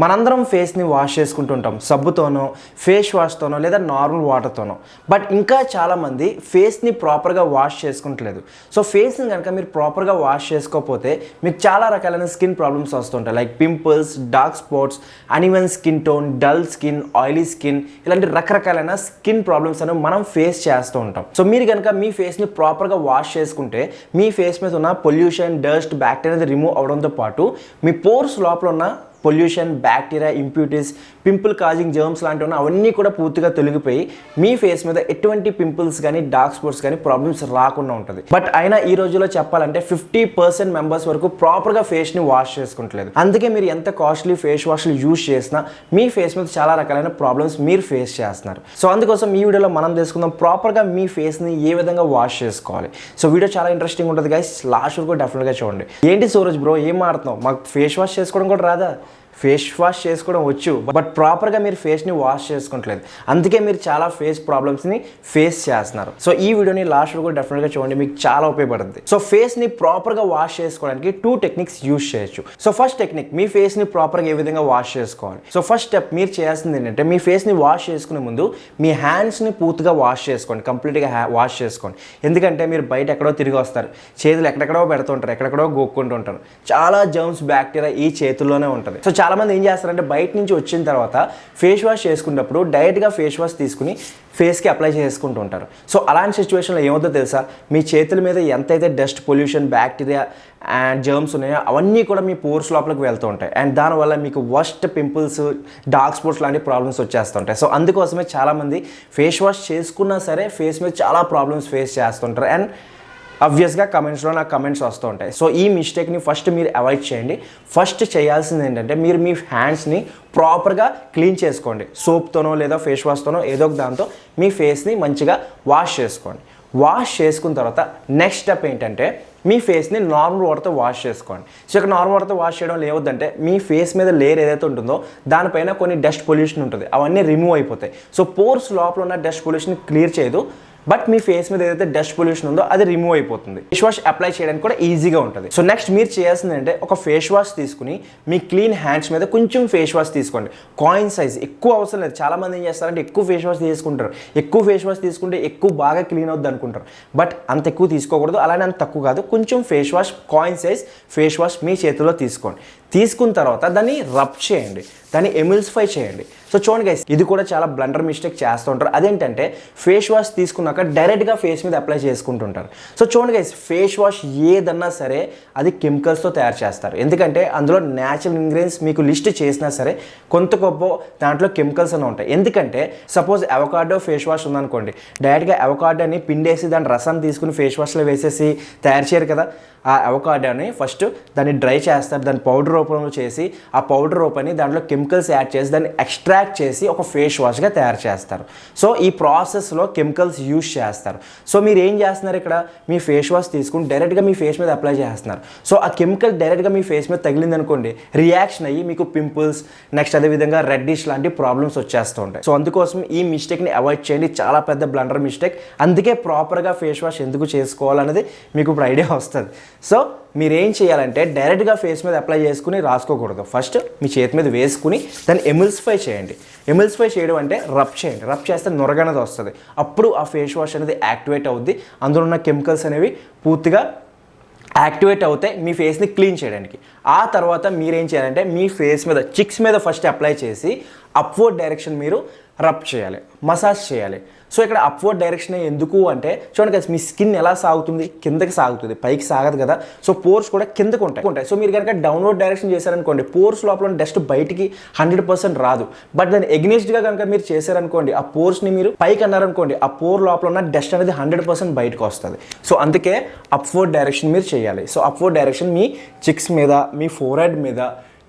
మనందరం ఫేస్ని wash చేసుకుంటుంటాం సబ్బుతోనో face వాష్తోనో లేదా నార్మల్ వాటర్తోనో. బట్ ఇంకా చాలామంది ఫేస్ని ప్రాపర్గా వాష్ చేసుకుంటలేదు. సో ఫేస్ని కనుక మీరు ప్రాపర్గా వాష్ చేసుకోకపోతే మీకు చాలా రకాలైన స్కిన్ ప్రాబ్లమ్స్ వస్తుంటాయి. Like pimples, dark spots, uneven skin tone, dull skin, oily skin, ఇలాంటి రకరకాలైన స్కిన్ ప్రాబ్లమ్స్ అనేవి మనం ఫేస్ చేస్తూ ఉంటాం. సో మీరు కనుక మీ ఫేస్ని ప్రాపర్గా వాష్ చేసుకుంటే మీ ఫేస్ మీద ఉన్న పొల్యూషన్, డస్ట్, బ్యాక్టీరియా అనేది రిమూవ్ అవడంతో పాటు మీ పోర్స్ లోపల ఉన్న pollution, bacteria, impurities, pimple causing germs లాంటివి అవన్నీ కూడా పూర్తిగా తొలగిపోయి మీ ఫేస్ మీద ఎటువంటి పింపుల్స్ కానీ డార్క్ స్పాట్స్ కానీ ప్రాబ్లమ్స్ రాకుండా ఉంటుంది. బట్ అయినా ఈ రోజుల్లో చెప్పాలంటే 50% మెంబర్స్ వరకు ప్రాపర్గా ఫేస్ని వాష్ చేసుకుంటలేదు. అందుకే మీరు ఎంత కాస్ట్లీ ఫేస్ వాష్లు యూజ్ చేసినా మీ ఫేస్ మీద చాలా రకాలైన ప్రాబ్లమ్స్ మీరు ఫేస్ చేస్తున్నారు. సో అందుకోసం ఈ వీడియోలో మనం తెలుసుకుందాం ప్రాపర్గా మీ ఫేస్ని ఏ విధంగా వాష్ చేసుకోవాలి. సో వీడియో చాలా ఇంట్రెస్టింగ్ ఉంటుంది గైస్, లాస్ట్ వరకు డెఫినెట్గా చూడండి. ఏంటి సూరజ్ బ్రో ఏం మాడుతున్నావు, మాకు ఫేస్ వాష్ చేసుకోవడం కూడా రాదా? ఫేస్ వాష్ చేసుకోవడం వచ్చు, బట్ ప్రాపర్గా మీరు ఫేస్ని వాష్ చేసుకుంటలేదు. అందుకే మీరు చాలా ఫేస్ ప్రాబ్లమ్స్ని ఫేస్ చేస్తున్నారు. సో ఈ వీడియోని లాస్ట్ వరకు డెఫినెట్గా చూడండి, మీకు చాలా ఉపయోగపడుతుంది. సో ఫేస్ని ప్రాపర్గా వాష్ చేసుకోవడానికి 2 టెక్నిక్స్ యూజ్ చేయొచ్చు. సో ఫస్ట్ టెక్నిక్, మీ ఫేస్ని ప్రాపర్గా ఏ విధంగా వాష్ చేసుకోవాలి. సో ఫస్ట్ స్టెప్ మీరు చేయాల్సింది ఏంటంటే మీ ఫేస్ని వాష్ చేసుకునే ముందు మీ హ్యాండ్స్ని పూర్తిగా వాష్ చేసుకోండి, కంప్లీట్గా వాష్ చేసుకోండి. ఎందుకంటే మీరు బయట ఎక్కడో తిరిగి వస్తారు, చేతులు ఎక్కడెక్కడో పెడుతుంటారు, ఎక్కడెక్కడో గోక్కుంటూ ఉంటారు. చాలా జర్మ్స్, బ్యాక్టీరియా ఈ చేతుల్లోనే ఉంటుంది. సో చాలామంది ఏం చేస్తారంటే బయట నుంచి వచ్చిన తర్వాత ఫేస్ వాష్ చేసుకున్నప్పుడు డైరెక్ట్గా ఫేస్ వాష్ తీసుకుని ఫేస్కి అప్లై చేసుకుంటూ ఉంటారు. సో అలాంటి సిచ్యువేషన్లో ఏమవుతుందో తెలుసా, మీ చేతుల మీద ఎంతైతే dust, pollution, bacteria and germs ఉన్నాయో అవన్నీ కూడా మీ పోర్స్ లోపలికి వెళ్తూ ఉంటాయి. అండ్ దానివల్ల మీకు వర్స్ట్ పింపుల్స్, డార్క్ స్పాట్స్ లాంటి ప్రాబ్లమ్స్ వచ్చేస్తుంటాయి. సో అందుకోసమే చాలామంది ఫేస్ వాష్ చేసుకున్నా సరే ఫేస్ మీద చాలా ప్రాబ్లమ్స్ ఫేస్ చేస్తుంటారు. అండ్ ఆబ్వియస్గా కమెంట్స్లో నాకు కమెంట్స్ వస్తూ ఉంటాయి. సో ఈ మిస్టేక్ని ఫస్ట్ మీరు అవాయిడ్ చేయండి. ఫస్ట్ చేయాల్సింది ఏంటంటే మీరు మీ హ్యాండ్స్ని ప్రాపర్గా క్లీన్ చేసుకోండి. సోప్తోనో లేదా ఫేస్ వాష్తోనో ఏదో ఒక దాంతో మీ ఫేస్ని మంచిగా వాష్ చేసుకోండి. వాష్ చేసుకున్న తర్వాత నెక్స్ట్ స్టెప్ ఏంటంటే మీ ఫేస్ని నార్మల్ వాటర్తో వాష్ చేసుకోండి. సో ఇక్కడ నార్మల్ వాటర్తో వాష్ చేయడం ఏమవుతుందంటే మీ ఫేస్ మీద లేయర్ ఏదైతే ఉంటుందో దానిపైన కొన్ని డస్ట్ పొల్యూషన్ ఉంటుంది, అవన్నీ రిమూవ్ అయిపోతాయి. సో పోర్స్ లోపల ఉన్న డస్ట్ పొల్యూషన్ క్లియర్ చేయదు, బట్ మీ ఫేస్ మీద ఏదైతే డస్ట్ పొల్యూషన్ ఉందో అది రిమూవ్ అయిపోతుంది. ఫేస్ వాష్ అప్లై చేయడానికి కూడా ఈజీగా ఉంటుంది. సో నెక్స్ట్ మీరు చేయాల్సింది అంటే ఒక ఫేస్ వాష్ తీసుకుని మీ క్లీన్ హ్యాండ్స్ మీద కొంచెం ఫేస్ వాష్ తీసుకోండి. కాయిన్ సైజ్, ఎక్కువ అవసరం లేదు. చాలామంది ఏం చేస్తారంటే ఎక్కువ ఫేస్ వాష్ తీసుకుంటారు. ఎక్కువ ఫేస్ వాష్ తీసుకుంటే ఎక్కువ బాగా క్లీన్ అవుద్ది అనుకుంటారు. బట్ అంత ఎక్కువ తీసుకోకూడదు, అలానే అంత తక్కువ కాదు. కొంచెం face wash, coin size face wash మీ చేతిలో తీసుకోండి. తీసుకున్న తర్వాత దాన్ని రబ్ చేయండి, దాన్ని ఎమిల్సిఫై చేయండి. సో చూడండి గైస్, ఇది కూడా చాలా బ్లండర్ మిస్టేక్ చేస్తూ ఉంటారు. అదేంటంటే ఫేస్ వాష్ తీసుకున్నాక డైరెక్ట్గా ఫేస్ మీద అప్లై చేసుకుంటుంటారు. సో చూడండి గైస్, ఫేస్ వాష్ ఏదన్నా సరే అది కెమికల్స్తో తయారు చేస్తారు. ఎందుకంటే అందులో న్యాచురల్ ఇంగ్రీడియంట్స్ మీకు లిస్ట్ చేసినా సరే కొంత గొప్ప దాంట్లో కెమికల్స్ అని ఉంటాయి. ఎందుకంటే సపోజ్ అవకాడో ఫేస్ వాష్ ఉందనుకోండి, డైరెక్ట్గా అవకాడోని పిండేసి దాని రసం తీసుకుని ఫేస్ వాష్లో వేసేసి తయారు చేయరు కదా. ఆ అవకాడోని ఫస్ట్ దాన్ని డ్రై చేస్తారు, దాన్ని పౌడర్ రూపంలో చేసి ఆ పౌడర్ రూపాన్ని దాంట్లో కెమికల్స్ యాడ్ చేసి దాన్ని ఎక్స్ట్రాక్ట్ చేసి ఒక ఫేస్ వాష్గా తయారు చేస్తారు. సో ఈ ప్రాసెస్లో కెమికల్స్ యూజ్ చేస్తారు. సో మీరు ఏం చేస్తున్నారు, ఇక్కడ మీ ఫేస్ వాష్ తీసుకుని డైరెక్ట్గా మీ ఫేస్ మీద అప్లై చేస్తున్నారు. సో ఆ కెమికల్ డైరెక్ట్గా మీ ఫేస్ మీద తగిలింది అనుకోండి, రియాక్షన్ అయ్యి మీకు పింపుల్స్, నెక్స్ట్ అదేవిధంగా రెడ్డిష్ లాంటి ప్రాబ్లమ్స్ వచ్చేస్తూ ఉంటాయి. సో అందుకోసం ఈ మిస్టేక్ని అవాయిడ్ చేయండి, చాలా పెద్ద బ్లండర్ మిస్టేక్. అందుకే ప్రాపర్గా ఫేస్ వాష్ ఎందుకు చేసుకోవాలనేది మీకు ఇప్పుడు ఐడియా వస్తుంది. సో మీరేం చేయాలంటే డైరెక్ట్గా ఫేస్ మీద అప్లై చేసుకుని రాసుకోకూడదు. ఫస్ట్ మీ చేతి మీద వేసుకుని దాన్ని ఎమిల్సిఫై చేయండి. ఎమిల్సిఫై చేయడం అంటే రబ్ చేయండి. రబ్ చేస్తే నొరగనేది వస్తుంది. అప్పుడు ఆ ఫేస్ వాష్ అనేది యాక్టివేట్ అవుద్ది. అందులో ఉన్న కెమికల్స్ అనేవి పూర్తిగా యాక్టివేట్ అవుతాయి మీ ఫేస్ని క్లీన్ చేయడానికి. ఆ తర్వాత మీరేం చేయాలంటే మీ ఫేస్ మీద, చిక్స్ మీద ఫస్ట్ అప్లై చేసి అప్వర్డ్ డైరెక్షన్ మీరు రబ్ చేయాలి, మసాజ్ చేయాలి. సో ఇక్కడ అప్వర్డ్ డైరెక్షన్ ఎందుకు అంటే చూడండి కదా, మీ స్కిన్ ఎలా సాగుతుంది, కిందకి సాగుతుంది, పైకి సాగదు కదా. సో పోర్స్ కూడా కిందకు ఉంటాయి. సో మీరు కనుక డౌన్వర్డ్ డైరెక్షన్ చేశారనుకోండి, పోర్స్ లోపల డస్ట్ బయటికి 100% రాదు. బట్ దాన్ని ఎగ్నెస్ట్గా కనుక మీరు చేశారనుకోండి, ఆ పోర్స్ని మీరు పైకి అన్నారనుకోండి, ఆ పోర్ లోపల ఉన్న డస్ట్ అనేది 100% బయటకు వస్తుంది. సో అందుకే అప్వర్డ్ డైరెక్షన్ మీరు చేయాలి. సో అప్వర్డ్ డైరెక్షన్ మీ చిక్స్ మీద, మీ ఫోర్హెడ్ మీద,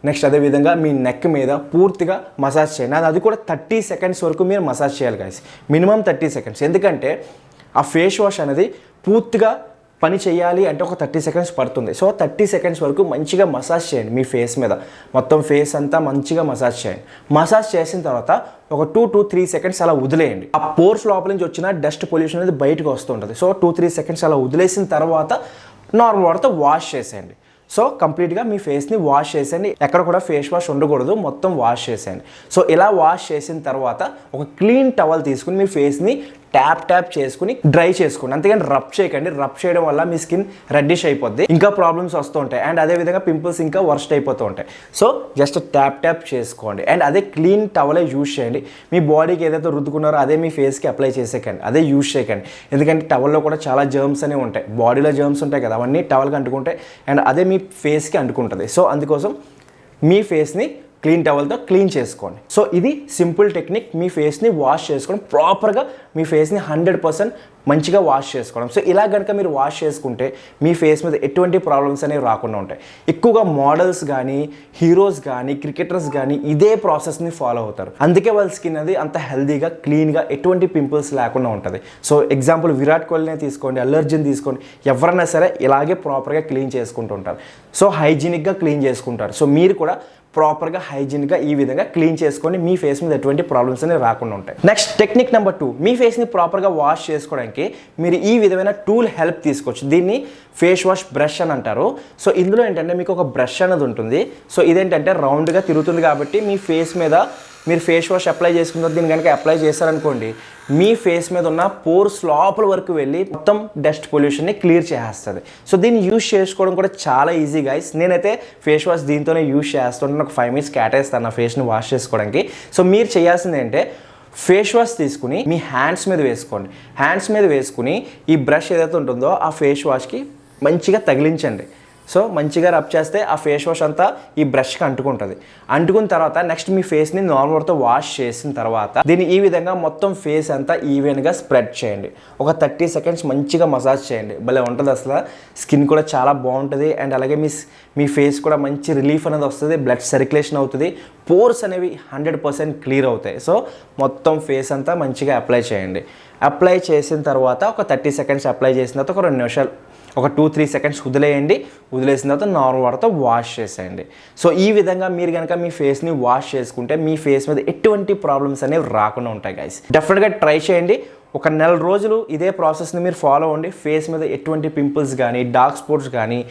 నెక్స్ట్ అదేవిధంగా మీ నెక్ మీద పూర్తిగా మసాజ్ చేయండి. అది కూడా 30 సెకండ్స్ వరకు మీరు మసాజ్ చేయాలి గైస్, మినిమం 30 సెకండ్స్. ఎందుకంటే ఆ ఫేస్ వాష్ అనేది పూర్తిగా పని చేయాలి అంటే ఒక 30 సెకండ్స్ పడుతుంది. సో 30 సెకండ్స్ వరకు మంచిగా మసాజ్ చేయండి మీ ఫేస్ మీద, మొత్తం ఫేస్ అంతా మంచిగా మసాజ్ చేయండి. మసాజ్ చేసిన తర్వాత ఒక 2 to 3 సెకండ్స్ అలా వదిలేయండి. ఆ పోర్స్ లోపల నుంచి వచ్చిన డస్ట్ పొల్యూషన్ అనేది బయటకు వస్తుంటుంది. సో 2-3 సెకండ్స్ అలా వదిలేసిన తర్వాత నార్మల్ వాటర్తో వాష్ చేసేయండి. సో కంప్లీట్గా మీ ఫేస్ని వాష్ చేసేయండి, ఎక్కడ కూడా ఫేస్ వాష్ ఉండకూడదు, మొత్తం వాష్ చేసేయండి. సో ఇలా వాష్ చేసిన తర్వాత ఒక క్లీన్ టవల్ తీసుకుని మీ ఫేస్ని ట్యాప్ చేసుకుని డ్రై చేసుకోండి, అంతేగాని రబ్ చేయకండి. రబ్ చేయడం వల్ల మీ స్కిన్ రెడ్డిష్ అయిపోద్ది, ఇంకా ప్రాబ్లమ్స్ వస్తూ ఉంటాయి, అండ్ అదేవిధంగా పింపుల్స్ ఇంకా వర్స్ట్ అయిపోతూ ఉంటాయి. సో జస్ట్ ట్యాప్ చేసుకోండి, అండ్ అదే క్లీన్ టవలే యూజ్ చేయండి. మీ బాడీకి ఏదైతే రుద్దుకున్నారో అదే మీ ఫేస్కి అప్లై చేసేకండి, అదే యూజ్ చేయకండి. ఎందుకంటే టవల్లో కూడా చాలా జర్మ్స్ అనేవి ఉంటాయి, బాడీలో జర్మ్స్ ఉంటాయి కదా, అవన్నీ టవల్కి అంటుకుంటాయి, అండ్ అదే మీ ఫేస్కి అంటుకుంటుంది. సో అందుకోసం మీ ఫేస్ని క్లీన్ టవల్తో క్లీన్ చేసుకోండి. సో ఇది సింపుల్ టెక్నిక్, మీ ఫేస్ని వాష్ చేసుకోవడం, ప్రాపర్గా మీ ఫేస్ని 100% మంచిగా వాష్ చేసుకోవడం. సో ఇలా కనుక మీరు వాష్ చేసుకుంటే మీ ఫేస్ మీద ఎటువంటి ప్రాబ్లమ్స్ అనేవి రాకుండా ఉంటాయి. ఎక్కువగా మోడల్స్ కానీ, హీరోస్ కానీ, క్రికెటర్స్ కానీ ఇదే ప్రాసెస్ని ఫాలో అవుతారు, అందుకే వాళ్ళ స్కిన్ అది అంత హెల్దీగా, క్లీన్గా, ఎటువంటి పింపుల్స్ లేకుండా ఉంటుంది. సో ఎగ్జాంపుల్ విరాట్ కోహ్లీనే తీసుకోండి, అల్లు అర్జున్ తీసుకోండి, ఎవరైనా సరే ఇలాగే ప్రాపర్గా క్లీన్ చేసుకుంటూ ఉంటారు. సో హైజీనిక్గా క్లీన్ చేసుకుంటారు. సో మీరు కూడా ప్రాపర్గా హైజీన్గా ఈ విధంగా క్లీన్ చేసుకొని మీ ఫేస్ మీద ఎటువంటి ప్రాబ్లమ్స్ అనేవి రాకుండా ఉంటాయి. నెక్స్ట్ టెక్నిక్ నెంబర్ 2, మీ ఫేస్ని ప్రాపర్గా వాష్ చేసుకోవడానికి మీరు ఈ విధమైన టూల్ హెల్ప్ తీసుకోవచ్చు. దీన్ని ఫేస్ వాష్ బ్రష్ అని అంటారు. సో ఇందులో ఏంటంటే మీకు ఒక బ్రష్ అనేది ఉంటుంది. సో ఇదేంటంటే రౌండ్గా తిరుగుతుంది కాబట్టి మీ ఫేస్ మీద మీరు ఫేస్ వాష్ అప్లై చేసుకున్న దీన్ని కనుక అప్లై చేశారనుకోండి, మీ ఫేస్ మీద ఉన్న పోర్స్ లోపల వరకు వెళ్ళి మొత్తం డస్ట్ పొల్యూషన్ని క్లియర్ చేసేస్తుంది. సో దీన్ని యూజ్ చేసుకోవడం కూడా చాలా ఈజీ గైస్. నేనైతే ఫేస్ వాష్ దీంతోనే యూజ్ చేస్తుంటాను, ఒక 5 minutes కేటాయిస్తాను నా ఫేస్ని వాష్ చేసుకోవడానికి. సో మీరు చేయాల్సింది ఏంటంటే ఫేస్ వాష్ తీసుకుని మీ హ్యాండ్స్ మీద వేసుకోండి. హ్యాండ్స్ మీద వేసుకుని ఈ బ్రష్ ఏదైతే ఉంటుందో ఆ ఫేస్ వాష్కి మంచిగా తగిలించండి. సో మంచిగా రబ్ చేస్తే ఆ ఫేస్ వాష్ అంతా ఈ బ్రష్కి అంటుకుంటుంది. అంటుకున్న తర్వాత నెక్స్ట్ మీ ఫేస్ని నార్మల్ వాటర్తో వాష్ చేసిన తర్వాత దీన్ని ఈ విధంగా మొత్తం ఫేస్ అంతా ఈవెన్గా స్ప్రెడ్ చేయండి. ఒక 30 seconds మంచిగా మసాజ్ చేయండి, భలే ఉంటుంది అసలు. స్కిన్ కూడా చాలా బాగుంటుంది, అండ్ అలాగే మీ ఫేస్ కూడా మంచి రిలీఫ్ అనేది వస్తుంది, బ్లడ్ సర్క్యులేషన్ అవుతుంది, పోర్స్ అనేవి 100% క్లియర్ అవుతాయి. సో మొత్తం ఫేస్ అంతా మంచిగా అప్లై చేయండి. అప్లై చేసిన తర్వాత ఒక 30 seconds అప్లై చేసిన తర్వాత ఒక 2 నిమిషాలు, ఒక 2-3 seconds వదిలేయండి. వదిలేసిన తర్వాత నార్మల్ వాటర్తో వాష్ చేసేయండి. సో ఈ విధంగా మీరు కనుక మీ ఫేస్ని వాష్ చేసుకుంటే మీ ఫేస్ మీద ఎటువంటి ప్రాబ్లమ్స్ అనేవి రాకుండా ఉంటాయి గైస్. డెఫినెట్గా ట్రై చేయండి. ఒక 4 రోజులు ఇదే ప్రాసెస్ని మీరు ఫాలో అవ్వండి. ఫేస్ మీద ఎటువంటి పింపుల్స్ కానీ, డార్క్ స్పాట్స్ కానీ,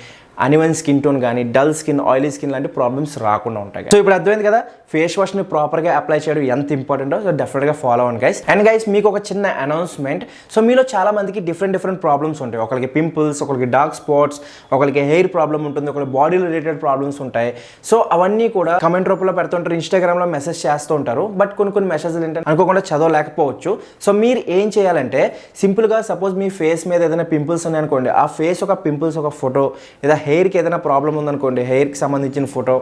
అన్ఈవెన్ స్కిన్ టోన్ కానీ, డల్ స్కిన్, ఆయిలీ స్కిన్ లాంటి ప్రాబ్లమ్స్ రాకుండా ఉంటాయి. సో ఇప్పుడు అర్థమైంది కదా ఫేస్ వాష్ని ప్రాపర్గా అప్లై చేయడం ఎంత ఇంపార్టెంటో. సో డెఫినెట్గా ఫాలో అవ్వండి గైస్. అండ్ గైస్ మీకు ఒక చిన్న అనౌన్స్మెంట్. సో మీలో చాలా మందికి డిఫరెంట్ ప్రాబ్లమ్స్ ఉంటాయి. ఒకరికి పింపుల్స్, ఒకరికి డార్క్ స్పాట్స్, ఒకరికి హెయిర్ ప్రాబ్లమ్ ఉంటుంది, ఒకరికి బాడీ రిలేటెడ్ ప్రాబ్లమ్స్ ఉంటాయి. సో అవన్నీ కూడా కమెంట్ రూపంలో పెడుతుంటారు, ఇన్స్టాగ్రామ్లో మెసేజ్ చేస్తూ ఉంటారు. బట్ కొన్ని మెసేజ్లు ఏంటంటే అనుకోకుండా చదవలేకపోవచ్చు. సో మీరు ఏం చేయాలంటే సింపుల్గా సపోజ్ మీ ఫేస్ మీద ఏదైనా పింపుల్స్ ఉన్నాయనుకోండి, ఆ ఫేస్ ఒక పింపుల్స్ ఒక ఫోటో, లేదా హెయిర్కి ఏదైనా ప్రాబ్లం ఉందనుకోండి హెయిర్కి సంబంధించిన ఫోటో,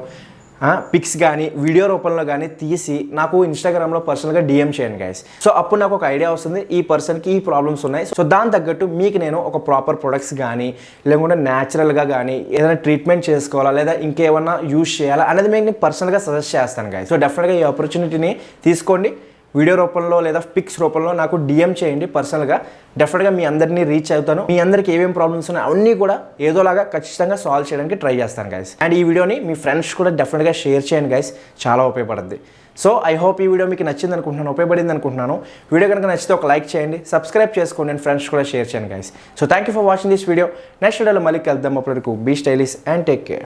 పిక్స్ కానీ వీడియో రూపంలో కానీ తీసి నాకు ఇన్స్టాగ్రామ్లో పర్సనల్గా డిఎం చేయండి గైస్. సో అప్పుడు నాకు ఒక ఐడియా వస్తుంది, ఈ పర్సన్కి ఈ ప్రాబ్లమ్స్ ఉన్నాయి. సో దాని తగ్గట్టు మీకు నేను ఒక ప్రాపర్ ప్రొడక్ట్స్ కానీ, లేకుంటే న్యాచురల్గా కానీ ఏదైనా ట్రీట్మెంట్ చేసుకోవాలా, లేదా ఇంకేమన్నా యూజ్ చేయాలా అనేది మీకు నేను పర్సనల్గా సజెస్ట్ చేస్తాను గైస్. సో డెఫినెట్గా ఈ ఆపర్చునిటీని తీసుకోండి. వీడియో రూపంలో లేదా పిక్స్ రూపంలో నాకు డిఎం చేయండి పర్సనల్గా. డెఫినెట్గా మీ అందరినీ రీచ్ అవుతాను. మీ అందరికి ఏమేమి ప్రాబ్లమ్స్ ఉన్నాయి అవన్నీ కూడా ఏదోలాగా ఖచ్చితంగా సాల్వ్ చేయడానికి ట్రై చేస్తాను గైస్. అండ్ ఈ వీడియోని మీ ఫ్రెండ్స్ కూడా డెఫినెట్గా షేర్ చేయండి గైస్, చాలా ఉపయోగపడుద్ది. సో ఐ హోప్ ఈ వీడియో మీకు నచ్చింది అనుకుంటున్నాను, ఉపయోగపడింది అనుకుంటున్నాను. వీడియో కనుక నచ్చితే ఒక లైక్ చేయండి, సబ్స్క్రైబ్ చేసుకోండి, అండ్ ఫ్రెండ్స్ కూడా షేర్ చేయండి guys. So thank you for watching this video. Next వీడియోలో మళ్ళీ కలుద్దాం. అప్పటివరకు be stylish and take care.